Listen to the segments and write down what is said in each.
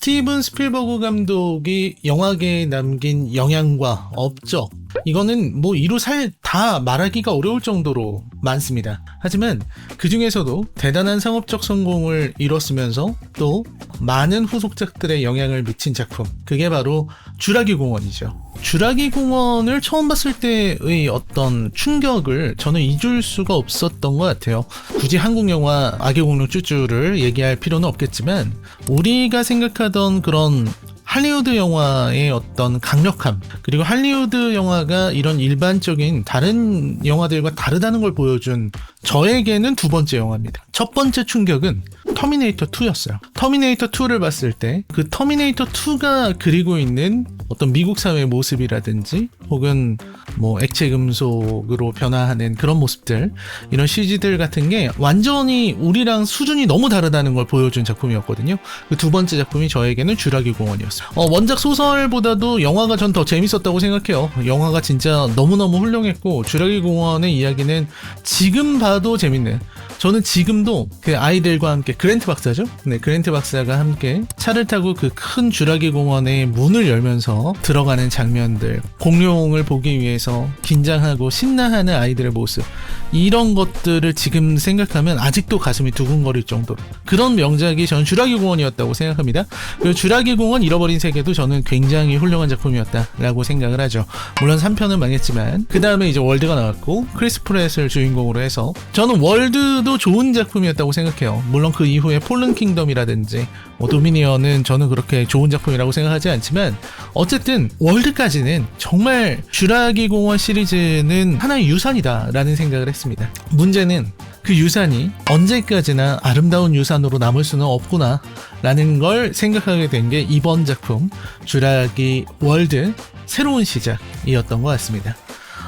스티븐 스필버그 감독이 영화계에 남긴 영향과 업적, 이거는 뭐 이루 다 말하기가 어려울 정도로 많습니다. 하지만 그 중에서도 대단한 상업적 성공을 이뤘으면서 또 많은 후속작들의 영향을 미친 작품, 그게 바로 쥐라기 공원이죠. 쥐라기 공원을 처음 봤을 때의 어떤 충격을 저는 잊을 수가 없었던 것 같아요. 굳이 한국 영화 악의 공룡 쭈쭈를 얘기할 필요는 없겠지만, 우리가 생각하던 그런 할리우드 영화의 어떤 강력함, 그리고 할리우드 영화가 이런 일반적인 다른 영화들과 다르다는 걸 보여준 저에게는 두 번째 영화입니다. 첫 번째 충격은 터미네이터 2였어요. 터미네이터 2를 봤을 때 그 터미네이터 2가 그리고 있는 어떤 미국 사회의 모습이라든지 혹은 뭐 액체 금속으로 변화하는 그런 모습들, 이런 CG들 같은 게 완전히 우리랑 수준이 너무 다르다는 걸 보여준 작품이었거든요. 그 두 번째 작품이 저에게는 쥐라기 공원이었어요. 원작 소설보다도 영화가 전 더 재밌었다고 생각해요. 영화가 진짜 너무너무 훌륭했고, 쥐라기 공원의 이야기는 지금 봐도 재밌는, 저는 지금도 그 아이들과 함께, 그랜트 박사죠? 네, 그랜트 박사가 함께 차를 타고 그 큰 쥐라기 공원의 문을 열면서 들어가는 장면들, 공룡을 보기 위해서 긴장하고 신나하는 아이들의 모습, 이런 것들을 지금 생각하면 아직도 가슴이 두근거릴 정도로 그런 명작이 저는 쥐라기 공원이었다고 생각합니다. 그리고 쥐라기 공원 잃어버린 세계도 저는 굉장히 훌륭한 작품이었다라고 생각을 하죠. 물론 3편은 망했지만 그 다음에 이제 월드가 나왔고 크리스 프렛을 주인공으로 해서 저는 월드도 좋은 작품이었다고 생각해요. 물론 그 이후에 폴른 킹덤이라든지 도미니언은 저는 그렇게 좋은 작품이라고 생각하지 않지만, 어쨌든 월드까지는 정말 쥐라기 공원 시리즈는 하나의 유산이다라는 생각을 했습니다. 문제는 그 유산이 언제까지나 아름다운 유산으로 남을 수는 없구나 라는 걸 생각하게 된 게 이번 작품 쥐라기 월드 새로운 시작이었던 것 같습니다.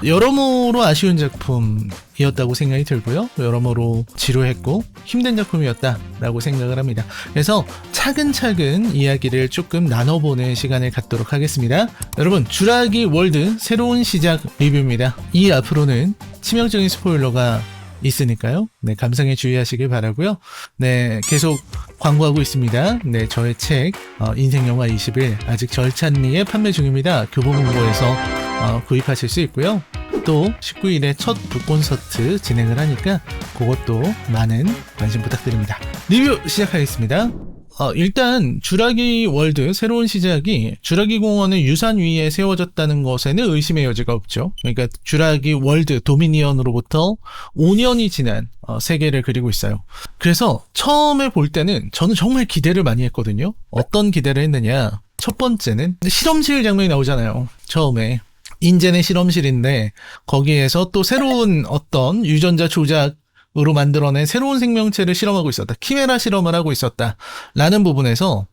여러모로 아쉬운 작품이었다고 생각이 들고요. 여러모로 지루했고 힘든 작품이었다라고 생각을 합니다. 그래서 차근차근 이야기를 조금 나눠보는 시간을 갖도록 하겠습니다. 여러분, 쥐라기 월드 새로운 시작 리뷰입니다. 이 앞으로는 치명적인 스포일러가 있으니까요. 네, 감상에 주의하시길 바라고요. 네, 계속 광고하고 있습니다. 네, 저의 책 인생영화 20일 아직 절찬리에 판매 중입니다. 교보문고에서 구입하실 수 있고요. 또 19일에 첫 북콘서트 진행을 하니까 그것도 많은 관심 부탁드립니다. 리뷰 시작하겠습니다. 일단 쥐라기 월드 새로운 시작이 쥐라기 공원의 유산 위에 세워졌다는 것에는 의심의 여지가 없죠. 그러니까 쥐라기 월드 도미니언으로부터 5년이 지난 세계를 그리고 있어요. 그래서 처음에 볼 때는 저는 정말 기대를 많이 했거든요. 어떤 기대를 했느냐, 첫 번째는 실험실 장면이 나오잖아요. 처음에 인제네 실험실인데 거기에서 또 새로운 어떤 유전자 조작 으로 만들어낸 새로운 생명체를 실험하고 있었다. 키메라 실험을 하고 있었다. 라는 부분에서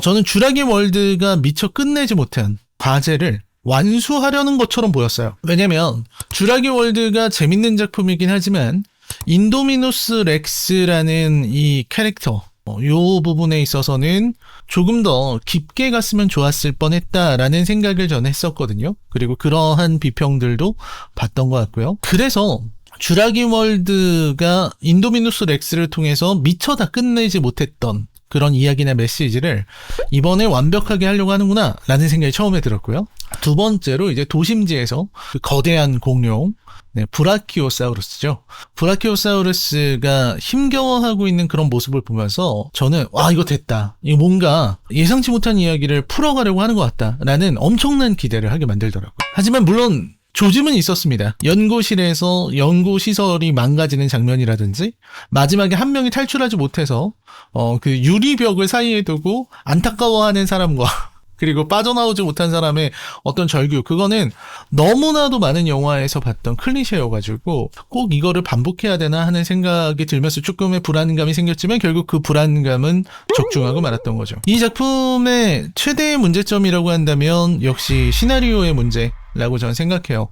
저는 쥐라기 월드가 미처 끝내지 못한 과제를 완수하려는 것처럼 보였어요. 왜냐면 쥐라기 월드가 재밌는 작품이긴 하지만 인도미누스 렉스라는 이 캐릭터, 요 부분에 있어서는 조금 더 깊게 갔으면 좋았을 뻔했다라는 생각을 저는 했었거든요. 그리고 그러한 비평들도 봤던 것 같고요. 그래서 쥐라기 월드가 인도미누스 렉스를 통해서 미처 다 끝내지 못했던 그런 이야기나 메시지를 이번에 완벽하게 하려고 하는구나 라는 생각이 처음에 들었고요. 두 번째로 이제 도심지에서 그 거대한 공룡, 네, 브라키오사우루스죠. 브라키오사우루스가 힘겨워하고 있는 그런 모습을 보면서 저는 이거 됐다. 이거 뭔가 예상치 못한 이야기를 풀어가려고 하는 것 같다라는 엄청난 기대를 하게 만들더라고요. 하지만 물론 조짐은 있었습니다. 연구실에서 연구시설이 망가지는 장면이라든지 마지막에 한 명이 탈출하지 못해서 그 유리벽을 사이에 두고 안타까워하는 사람과 그리고 빠져나오지 못한 사람의 어떤 절규, 그거는 너무나도 많은 영화에서 봤던 클리셰여가지고 꼭 이거를 반복해야 되나 하는 생각이 들면서 조금의 불안감이 생겼지만 결국 그 불안감은 적중하고 말았던 거죠. 이 작품의 최대의 문제점이라고 한다면 역시 시나리오의 문제라고 저는 생각해요.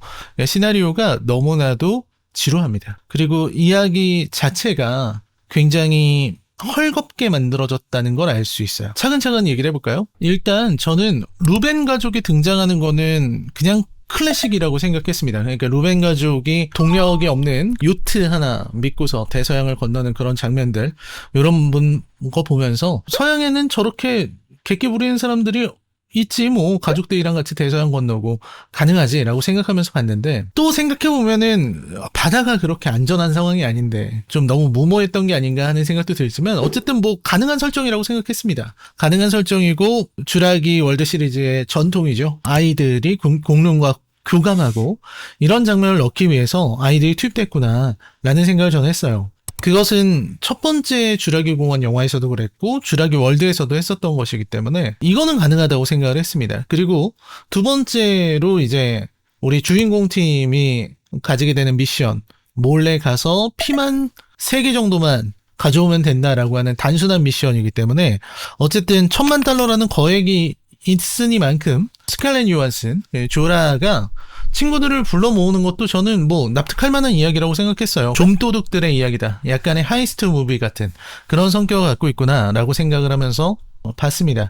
시나리오가 너무나도 지루합니다. 그리고 이야기 자체가 굉장히 헐겁게 만들어졌다는 걸 알 수 있어요. 차근차근 얘기를 해볼까요? 일단 저는 루벤 가족이 등장하는 거는 그냥 클래식이라고 생각했습니다. 그러니까 루벤 가족이 동력이 없는 요트 하나 믿고서 대서양을 건너는 그런 장면들, 이런 거 보면서 서양에는 저렇게 객기 부리는 사람들이 있지, 뭐 가족들이랑 같이 대서양 건너고 가능하지라고 생각하면서 봤는데, 또 생각해보면은 바다가 그렇게 안전한 상황이 아닌데 좀 너무 무모했던 게 아닌가 하는 생각도 들지만, 어쨌든 뭐 가능한 설정이라고 생각했습니다. 가능한 설정이고 쥬라기 월드 시리즈의 전통이죠. 아이들이 공룡과 교감하고 이런 장면을 넣기 위해서 아이들이 투입됐구나 라는 생각을 저는 했어요. 그것은 첫 번째 쥬라기 공원 영화에서도 그랬고 쥬라기 월드에서도 했었던 것이기 때문에 이거는 가능하다고 생각을 했습니다. 그리고 두 번째로 이제 우리 주인공 팀이 가지게 되는 미션, 몰래 가서 피만 3개 정도만 가져오면 된다라고 하는 단순한 미션이기 때문에 어쨌든 $10,000,000라는 거액이 있으니만큼 스칼렛 요한슨, 조라가 친구들을 불러 모으는 것도 저는 뭐 납득할 만한 이야기라고 생각했어요. 좀도둑들의 이야기다. 약간의 하이스트 무비 같은 그런 성격을 갖고 있구나라고 생각을 하면서 봤습니다.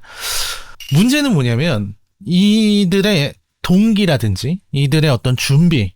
문제는 뭐냐면 이들의 동기라든지 이들의 어떤 준비,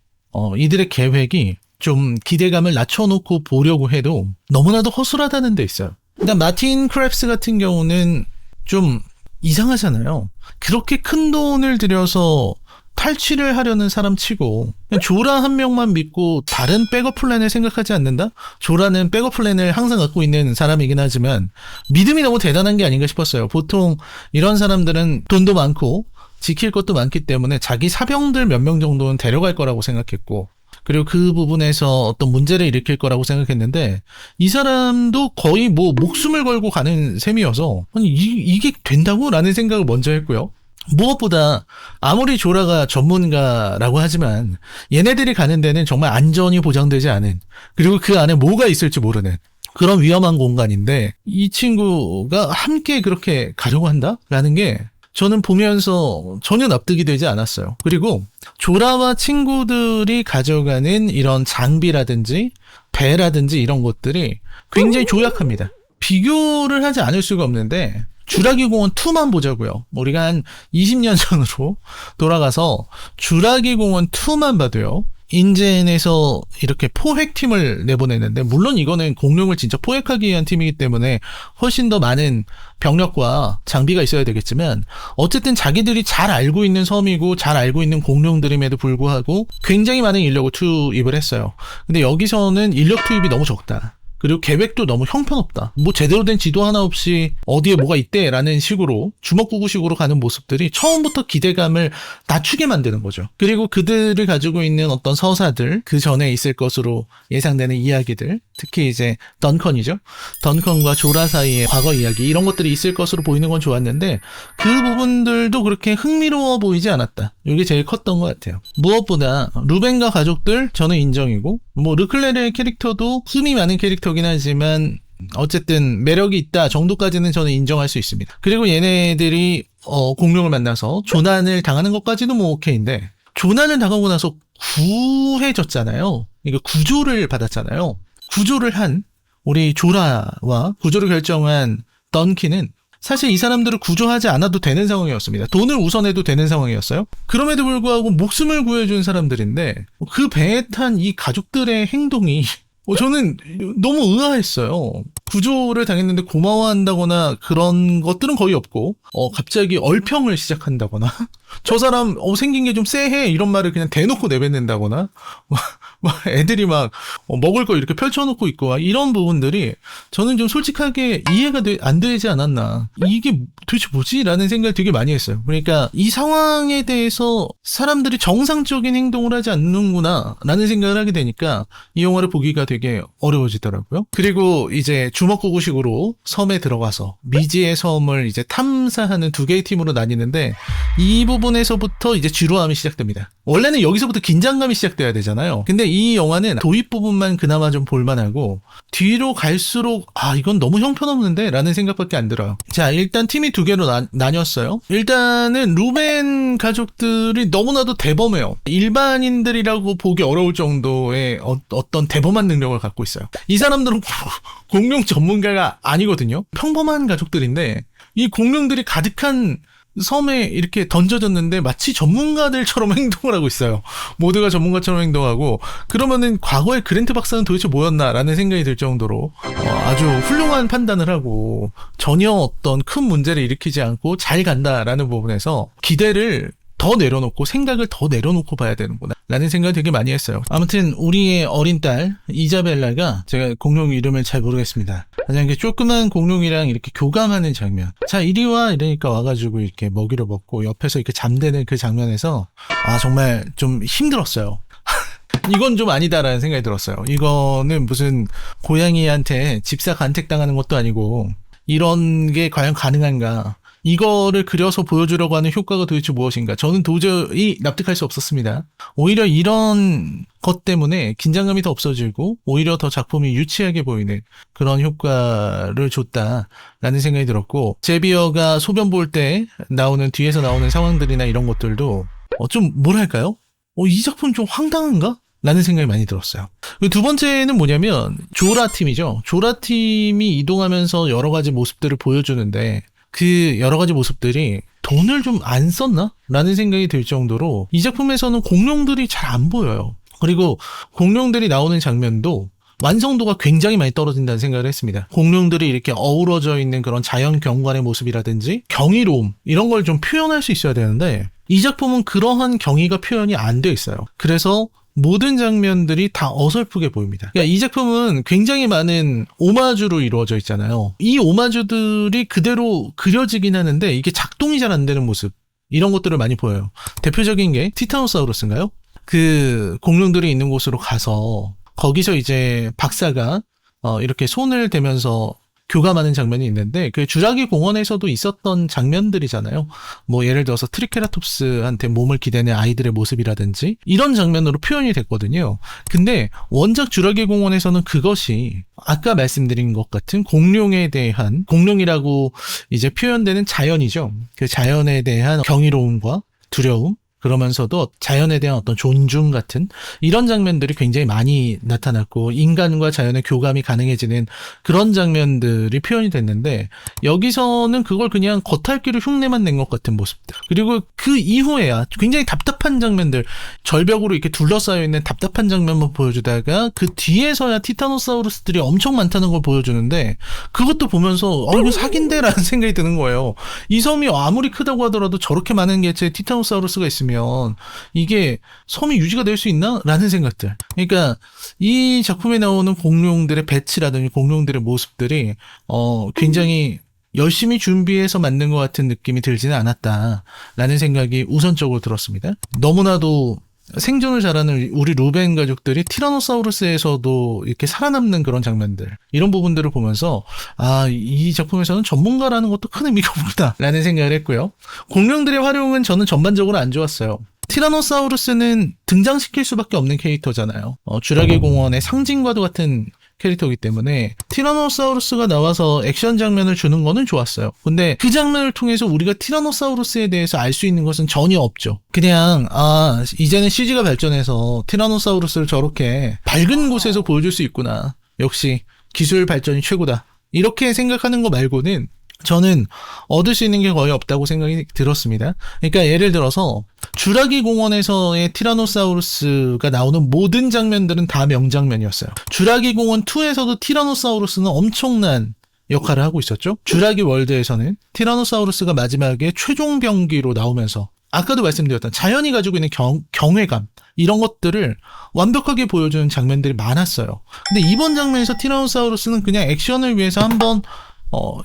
이들의 계획이 좀 기대감을 낮춰놓고 보려고 해도 너무나도 허술하다는 데 있어요. 일단 마틴 크랩스 같은 경우는 좀 이상하잖아요. 그렇게 큰 돈을 들여서 탈취를 하려는 사람 치고 그냥 조라 한 명만 믿고 다른 백업 플랜을 생각하지 않는다? 조라는 백업 플랜을 항상 갖고 있는 사람이긴 하지만 믿음이 너무 대단한 게 아닌가 싶었어요. 보통 이런 사람들은 돈도 많고 지킬 것도 많기 때문에 자기 사병들 몇 명 정도는 데려갈 거라고 생각했고, 그리고 그 부분에서 어떤 문제를 일으킬 거라고 생각했는데 이 사람도 거의 뭐 목숨을 걸고 가는 셈이어서 아니 이게 된다고? 라는 생각을 먼저 했고요. 무엇보다 아무리 조라가 전문가라고 하지만 얘네들이 가는 데는 정말 안전이 보장되지 않은, 그리고 그 안에 뭐가 있을지 모르는 그런 위험한 공간인데 이 친구가 함께 그렇게 가려고 한다라는 게 저는 보면서 전혀 납득이 되지 않았어요. 그리고 조라와 친구들이 가져가는 이런 장비라든지 배라든지 이런 것들이 굉장히 조약합니다. 비교를 하지 않을 수가 없는데 쥬라기 공원 2만 보자고요. 우리가 한 20년 전으로 돌아가서 쥬라기 공원 2만 봐도요. 인젠에서 이렇게 포획팀을 내보냈는데, 물론 이거는 공룡을 진짜 포획하기 위한 팀이기 때문에 훨씬 더 많은 병력과 장비가 있어야 되겠지만 어쨌든 자기들이 잘 알고 있는 섬이고 잘 알고 있는 공룡들임에도 불구하고 굉장히 많은 인력을 투입을 했어요. 근데 여기서는 인력 투입이 너무 적다. 그리고 계획도 너무 형편없다. 뭐 제대로 된 지도 하나 없이 어디에 뭐가 있대라는 식으로 주먹구구식으로 가는 모습들이 처음부터 기대감을 낮추게 만드는 거죠. 그리고 그들을 가지고 있는 어떤 서사들, 그 전에 있을 것으로 예상되는 이야기들, 특히 이제 던컨이죠. 던컨과 조라 사이의 과거 이야기, 이런 것들이 있을 것으로 보이는 건 좋았는데 그 부분들도 그렇게 흥미로워 보이지 않았다. 이게 제일 컸던 것 같아요. 무엇보다 루벤과 가족들 저는 인정이고, 뭐 르클레르의 캐릭터도 흠이 많은 캐릭터긴 하지만 어쨌든 매력이 있다 정도까지는 저는 인정할 수 있습니다. 그리고 얘네들이 공룡을 만나서 조난을 당하는 것까지도 뭐 오케이인데, 조난을 당하고 나서 구해졌잖아요. 그러니까 구조를 받았잖아요. 구조를 한 우리 조라와 구조를 결정한 던키는 사실 이 사람들을 구조하지 않아도 되는 상황이었습니다. 돈을 우선해도 되는 상황이었어요. 그럼에도 불구하고 목숨을 구해준 사람들인데 그 배에 탄 이 가족들의 행동이 저는 너무 의아했어요. 구조를 당했는데 고마워한다거나 그런 것들은 거의 없고, 갑자기 얼평을 시작한다거나, 저 사람 생긴 게 좀 쎄해 이런 말을 그냥 대놓고 내뱉는다거나, 막 애들이 막 먹을 거 이렇게 펼쳐놓고 있고, 이런 부분들이 저는 좀 솔직하게 이해가 안 되지 않았나. 이게 도대체 뭐지? 라는 생각을 되게 많이 했어요. 그러니까 이 상황에 대해서 사람들이 정상적인 행동을 하지 않는구나 라는 생각을 하게 되니까 이 영화를 보기가 되게 어려워지더라고요. 그리고 이제 주먹구구식으로 섬에 들어가서 미지의 섬을 이제 탐사하는 두 개의 팀으로 나뉘는데, 이 부분에서부터 이제 지루함이 시작됩니다. 원래는 여기서부터 긴장감이 시작돼야 되잖아요. 근데 이 영화는 도입 부분만 그나마 좀 볼만하고 뒤로 갈수록 이건 너무 형편없는데 라는 생각밖에 안 들어요. 자, 일단 팀이 두 개로 나뉘었어요. 일단은 루벤 가족들이 너무나도 대범해요. 일반인들이라고 보기 어려울 정도의 어떤 대범한 능력을 갖고 있어요. 이 사람들은 공룡 전문가가 아니거든요. 평범한 가족들인데 이 공룡들이 가득한 섬에 이렇게 던져졌는데 마치 전문가들처럼 행동을 하고 있어요. 모두가 전문가처럼 행동하고, 그러면은 과거에 그랜트 박사는 도대체 뭐였나라는 생각이 들 정도로 아주 훌륭한 판단을 하고 전혀 어떤 큰 문제를 일으키지 않고 잘 간다라는 부분에서 기대를 더 내려놓고 생각을 더 내려놓고 봐야 되는구나 라는 생각을 되게 많이 했어요. 아무튼 우리의 어린 딸 이자벨라가, 제가 공룡 이름을 잘 모르겠습니다. 가장 이렇게 조그만 공룡이랑 이렇게 교감하는 장면, 자 이리 와 이러니까 와가지고 이렇게 먹이를 먹고 옆에서 이렇게 잠드는 그 장면에서 정말 좀 힘들었어요. 이건 좀 아니다라는 생각이 들었어요. 이거는 무슨 고양이한테 집사 간택당하는 것도 아니고 이런 게 과연 가능한가, 이거를 그려서 보여주려고 하는 효과가 도대체 무엇인가, 저는 도저히 납득할 수 없었습니다. 오히려 이런 것 때문에 긴장감이 더 없어지고 오히려 더 작품이 유치하게 보이는 그런 효과를 줬다라는 생각이 들었고, 제비어가 소변 볼 때 뒤에서 나오는 상황들이나 이런 것들도 좀 뭐랄까요? 이 작품 좀 황당한가? 라는 생각이 많이 들었어요. 두 번째는 뭐냐면 조라 팀이죠. 조라 팀이 이동하면서 여러 가지 모습들을 보여주는데, 그 여러 가지 모습들이 돈을 좀 안 썼나? 라는 생각이 들 정도로 이 작품에서는 공룡들이 잘 안 보여요. 그리고 공룡들이 나오는 장면도 완성도가 굉장히 많이 떨어진다는 생각을 했습니다. 공룡들이 이렇게 어우러져 있는 그런 자연 경관의 모습이라든지 경이로움, 이런 걸 좀 표현할 수 있어야 되는데 이 작품은 그러한 경이가 표현이 안 돼 있어요. 그래서 모든 장면들이 다 어설프게 보입니다. 그러니까 이 작품은 굉장히 많은 오마주로 이루어져 있잖아요. 이 오마주들이 그대로 그려지긴 하는데 이게 작동이 잘 안 되는 모습, 이런 것들을 많이 보여요. 대표적인 게 티타노사우루스인가요? 그 공룡들이 있는 곳으로 가서 거기서 이제 박사가 이렇게 손을 대면서 교감하는 장면이 있는데, 그 주라기 공원에서도 있었던 장면들이잖아요. 뭐 예를 들어서 트리케라톱스한테 몸을 기대는 아이들의 모습이라든지 이런 장면으로 표현이 됐거든요. 근데 원작 주라기 공원에서는 그것이 아까 말씀드린 것 같은 공룡에 대한, 공룡이라고 이제 표현되는 자연이죠. 그 자연에 대한 경이로움과 두려움, 그러면서도 자연에 대한 어떤 존중 같은 이런 장면들이 굉장히 많이 나타났고, 인간과 자연의 교감이 가능해지는 그런 장면들이 표현이 됐는데, 여기서는 그걸 그냥 겉핥기로 흉내만 낸 것 같은 모습들, 그리고 그 이후에야 굉장히 답답한 장면들, 절벽으로 이렇게 둘러싸여 있는 답답한 장면만 보여주다가 그 뒤에서야 티타노사우루스들이 엄청 많다는 걸 보여주는데, 그것도 보면서 이거 사기인데라는 생각이 드는 거예요. 이 섬이 아무리 크다고 하더라도 저렇게 많은 개체의 티타노사우루스가 있으면 이게 섬이 유지가 될 수 있나? 라는 생각들. 그러니까 이 작품에 나오는 공룡들의 배치라든지 공룡들의 모습들이 굉장히 열심히 준비해서 만든 것 같은 느낌이 들지는 않았다라는 생각이 우선적으로 들었습니다. 너무나도 생존을 잘하는 우리 루벤 가족들이 티라노사우루스에서도 이렇게 살아남는 그런 장면들, 이런 부분들을 보면서 이 작품에서는 전문가라는 것도 큰 의미가 없구나 라는 생각을 했고요. 공룡들의 활용은 저는 전반적으로 안 좋았어요. 티라노사우루스는 등장시킬 수밖에 없는 캐릭터잖아요. 주라기 공원의 상징과도 같은 캐릭터이기 때문에 티라노사우루스가 나와서 액션 장면을 주는 거는 좋았어요. 근데 그 장면을 통해서 우리가 티라노사우루스에 대해서 알 수 있는 것은 전혀 없죠. 그냥 이제는 CG가 발전해서 티라노사우루스를 저렇게 밝은 곳에서 보여줄 수 있구나, 역시 기술 발전이 최고다, 이렇게 생각하는 거 말고는 저는 얻을 수 있는 게 거의 없다고 생각이 들었습니다. 그러니까 예를 들어서 주라기 공원에서의 티라노사우루스가 나오는 모든 장면들은 다 명장면이었어요. 주라기 공원 2에서도 티라노사우루스는 엄청난 역할을 하고 있었죠. 주라기 월드에서는 티라노사우루스가 마지막에 최종 병기로 나오면서 아까도 말씀드렸던 자연이 가지고 있는 경외감, 이런 것들을 완벽하게 보여주는 장면들이 많았어요. 근데 이번 장면에서 티라노사우루스는 그냥 액션을 위해서 한번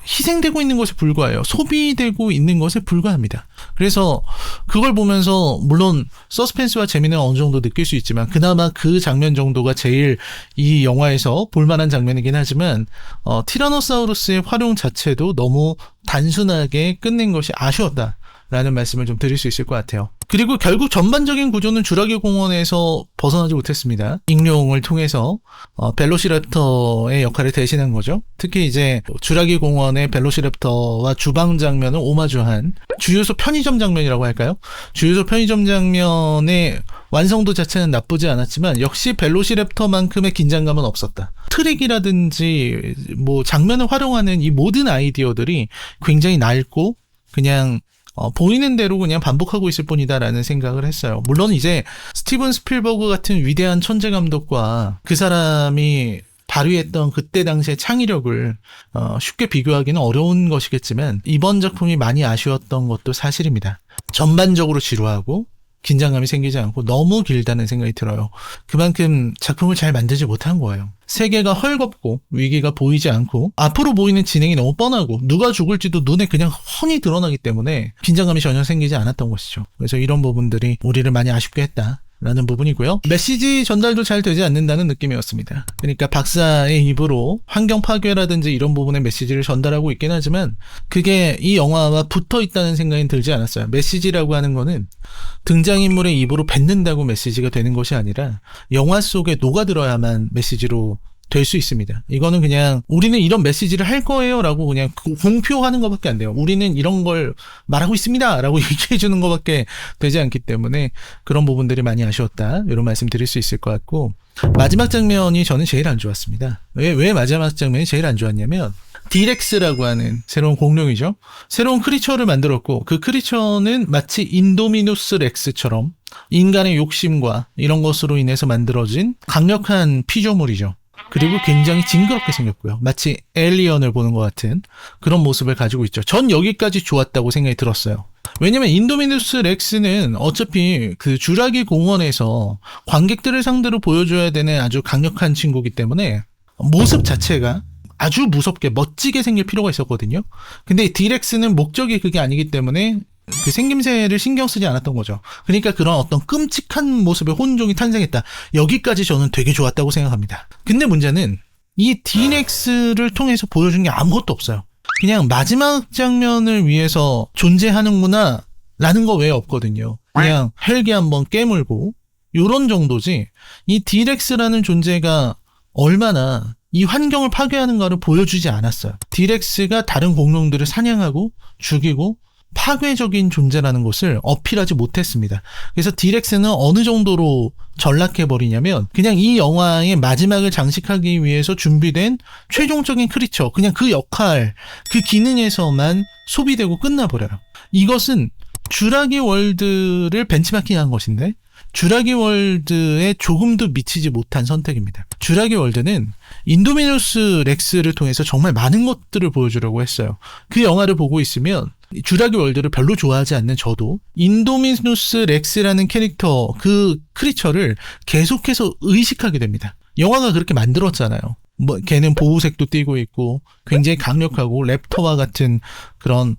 희생되고 있는 것에 불과해요. 소비되고 있는 것에 불과합니다. 그래서 그걸 보면서 물론 서스펜스와 재미는 어느 정도 느낄 수 있지만, 그나마 그 장면 정도가 제일 이 영화에서 볼만한 장면이긴 하지만 티라노사우루스의 활용 자체도 너무 단순하게 끝낸 것이 아쉬웠다 라는 말씀을 좀 드릴 수 있을 것 같아요. 그리고 결국 전반적인 구조는 주라기 공원에서 벗어나지 못했습니다. 익룡을 통해서 벨로시랩터의 역할을 대신한 거죠. 특히 이제 주라기 공원의 벨로시랩터와 주방 장면을 오마주한 주유소 편의점 장면이라고 할까요? 주유소 편의점 장면의 완성도 자체는 나쁘지 않았지만 역시 벨로시랩터만큼의 긴장감은 없었다. 트릭이라든지 뭐 장면을 활용하는 이 모든 아이디어들이 굉장히 낡고 그냥 보이는 대로 그냥 반복하고 있을 뿐이다라는 생각을 했어요. 물론 이제 스티븐 스필버그 같은 위대한 천재 감독과 그 사람이 발휘했던 그때 당시의 창의력을 쉽게 비교하기는 어려운 것이겠지만 이번 작품이 많이 아쉬웠던 것도 사실입니다. 전반적으로 지루하고 긴장감이 생기지 않고 너무 길다는 생각이 들어요. 그만큼 작품을 잘 만들지 못한 거예요. 세계가 헐겁고 위기가 보이지 않고 앞으로 보이는 진행이 너무 뻔하고 누가 죽을지도 눈에 그냥 훤히 드러나기 때문에 긴장감이 전혀 생기지 않았던 것이죠. 그래서 이런 부분들이 우리를 많이 아쉽게 했다. 라는 부분이고요. 메시지 전달도 잘 되지 않는다는 느낌이었습니다. 그러니까 박사의 입으로 환경 파괴라든지 이런 부분의 메시지를 전달하고 있긴 하지만 그게 이 영화와 붙어 있다는 생각이 들지 않았어요. 메시지라고 하는 거는 등장인물의 입으로 뱉는다고 메시지가 되는 것이 아니라 영화 속에 녹아들어야만 메시지로 될 수 있습니다. 이거는 그냥 우리는 이런 메시지를 할 거예요 라고 그냥 공표하는 것밖에 안 돼요. 우리는 이런 걸 말하고 있습니다 라고 얘기해 주는 것밖에 되지 않기 때문에 그런 부분들이 많이 아쉬웠다 이런 말씀 드릴 수 있을 것 같고, 마지막 장면이 저는 제일 안 좋았습니다. 왜 마지막 장면이 제일 안 좋았냐면 디렉스라고 하는 새로운 공룡이죠. 새로운 크리처를 만들었고 그 크리처는 마치 인도미누스 렉스처럼 인간의 욕심과 이런 것으로 인해서 만들어진 강력한 피조물이죠. 그리고 굉장히 징그럽게 생겼고요. 마치 에일리언을 보는 것 같은 그런 모습을 가지고 있죠. 전 여기까지 좋았다고 생각이 들었어요. 왜냐면 인도미누스 렉스는 어차피 그 주라기 공원에서 관객들을 상대로 보여줘야 되는 아주 강력한 친구이기 때문에 모습 자체가 아주 무섭게 멋지게 생길 필요가 있었거든요. 근데 디렉스는 목적이 그게 아니기 때문에 그 생김새를 신경 쓰지 않았던 거죠. 그러니까 그런 어떤 끔찍한 모습의 혼종이 탄생했다. 여기까지 저는 되게 좋았다고 생각합니다. 근데 문제는 이 디렉스를 통해서 보여준 게 아무것도 없어요. 그냥 마지막 장면을 위해서 존재하는구나 라는 거 외에 없거든요. 그냥 헬기 한번 깨물고 요런 정도지 이 디렉스라는 존재가 얼마나 이 환경을 파괴하는가를 보여주지 않았어요. 디렉스가 다른 공룡들을 사냥하고 죽이고 파괴적인 존재라는 것을 어필하지 못했습니다. 그래서 디렉스는 어느 정도로 전락해버리냐면 그냥 이 영화의 마지막을 장식하기 위해서 준비된 최종적인 크리처, 그냥 그 역할, 그 기능에서만 소비되고 끝나버려요. 이것은 주라기 월드를 벤치마킹한 것인데 주라기 월드에 조금도 미치지 못한 선택입니다. 주라기 월드는 인도미누스 렉스를 통해서 정말 많은 것들을 보여주려고 했어요. 그 영화를 보고 있으면 주라기 월드를 별로 좋아하지 않는 저도 인도미누스 렉스라는 캐릭터, 그 크리처를 계속해서 의식하게 됩니다. 영화가 그렇게 만들었잖아요. 걔는 보호색도 띠고 있고 굉장히 강력하고 랩터와 같은 그런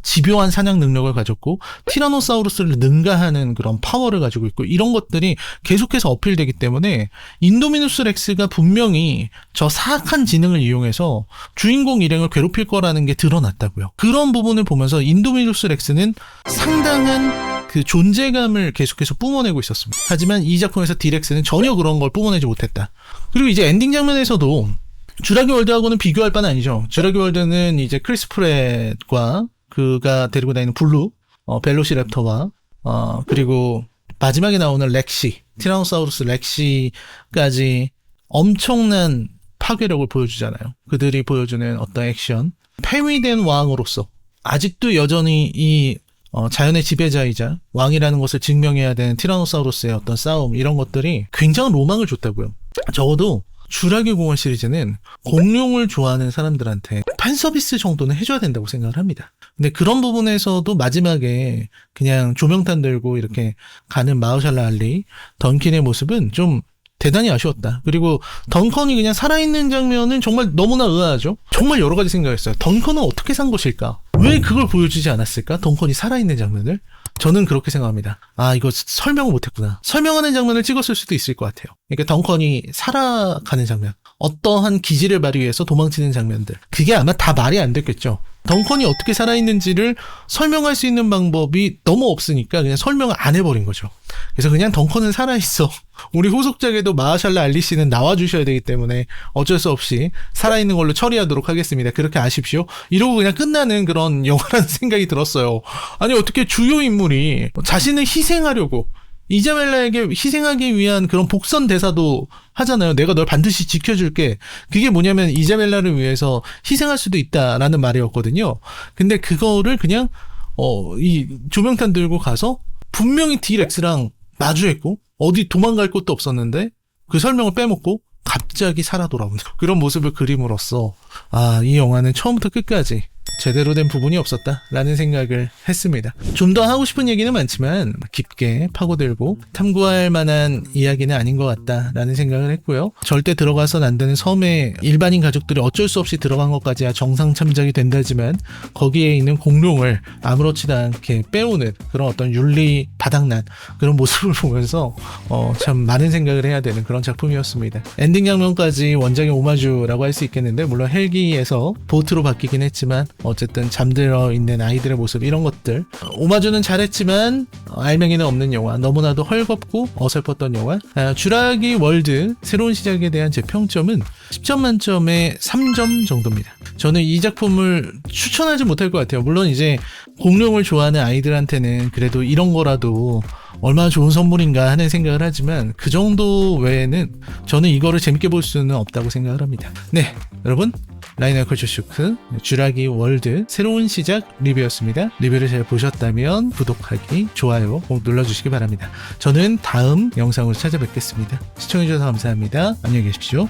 집요한 사냥 능력을 가졌고 티라노사우루스를 능가하는 그런 파워를 가지고 있고 이런 것들이 계속해서 어필되기 때문에 인도미누스 렉스가 분명히 저 사악한 지능을 이용해서 주인공 일행을 괴롭힐 거라는 게 드러났다고요. 그런 부분을 보면서 인도미누스 렉스는 상당한 그 존재감을 계속해서 뿜어내고 있었습니다. 하지만 이 작품에서 디렉스는 전혀 그런 걸 뿜어내지 못했다. 그리고 이제 엔딩 장면에서도 주라기 월드하고는 비교할 바는 아니죠. 주라기 월드는 이제 크리스 프렛과 그가 데리고 다니는 블루, 벨로시랩터와, 그리고 마지막에 나오는 렉시, 티라노사우루스 렉시까지 엄청난 파괴력을 보여주잖아요. 그들이 보여주는 어떤 액션. 폐위된 왕으로서 아직도 여전히 이 자연의 지배자이자 왕이라는 것을 증명해야 되는 티라노사우루스의 어떤 싸움, 이런 것들이 굉장한 로망을 줬다고요. 적어도 주라기 공원 시리즈는 공룡을 좋아하는 사람들한테 팬서비스 정도는 해줘야 된다고 생각을 합니다. 근데 그런 부분에서도 마지막에 그냥 조명탄 들고 이렇게 가는 마흐샬라 알리, 던킨의 모습은 좀 대단히 아쉬웠다. 그리고 덩컨이 그냥 살아있는 장면은 정말 너무나 의아하죠. 정말 여러 가지 생각했어요. 덩컨은 어떻게 산 것일까? 왜 그걸 보여주지 않았을까? 덩컨이 살아있는 장면을? 저는 그렇게 생각합니다. 아, 이거 설명을 못했구나. 설명하는 장면을 찍었을 수도 있을 것 같아요. 그러니까 덩컨이 살아가는 장면, 어떠한 기지를 발휘해서 도망치는 장면들, 그게 아마 다 말이 안 됐겠죠. 덩컨이 어떻게 살아있는지를 설명할 수 있는 방법이 너무 없으니까 그냥 설명을 안 해버린 거죠. 그래서 그냥 덩컨은 살아있어. 우리 후속작에도 마하샬라 알리 씨는 나와주셔야 되기 때문에 어쩔 수 없이 살아있는 걸로 처리하도록 하겠습니다. 그렇게 아십시오. 이러고 그냥 끝나는 그런 영화라는 생각이 들었어요. 아니, 어떻게 주요 인물이 자신을 희생하려고 이자벨라에게 희생하기 위한 그런 복선 대사도 하잖아요. 내가 널 반드시 지켜줄게. 그게 뭐냐면 이자벨라를 위해서 희생할 수도 있다라는 말이었거든요. 근데 그거를 그냥 이 조명탄 들고 가서 분명히 T-렉스랑 마주했고 어디 도망갈 곳도 없었는데 그 설명을 빼먹고 갑자기 살아 돌아오는 그런 모습을 그림으로써 이 영화는 처음부터 끝까지 제대로 된 부분이 없었다라는 생각을 했습니다. 좀 더 하고 싶은 얘기는 많지만 깊게 파고들고 탐구할 만한 이야기는 아닌 것 같다라는 생각을 했고요. 절대 들어가선 안 되는 섬에 일반인 가족들이 어쩔 수 없이 들어간 것까지야 정상 참작이 된다지만 거기에 있는 공룡을 아무렇지도 않게 빼오는 그런 어떤 윤리 바닥난 그런 모습을 보면서 참 많은 생각을 해야 되는 그런 작품이었습니다. 엔딩 장면까지 원작의 오마주라고 할 수 있겠는데 물론 헬기에서 보트로 바뀌긴 했지만 어쨌든 잠들어 있는 아이들의 모습 이런 것들 오마주는 잘했지만 알맹이는 없는 영화 너무나도 헐겁고 어설펐던 영화 쥬라기 월드 새로운 시작에 대한 제 평점은 10점 만점에 3점 정도입니다. 저는 이 작품을 추천하지 못할 것 같아요. 물론 이제 공룡을 좋아하는 아이들한테는 그래도 이런 거라도 얼마나 좋은 선물인가 하는 생각을 하지만 그 정도 외에는 저는 이거를 재밌게 볼 수는 없다고 생각을 합니다. 네, 여러분 라이너 컬처 쇼크 쥬라기 월드 새로운 시작 리뷰였습니다. 리뷰를 잘 보셨다면 구독하기, 좋아요 꼭 눌러주시기 바랍니다. 저는 다음 영상으로 찾아뵙겠습니다. 시청해주셔서 감사합니다. 안녕히 계십시오.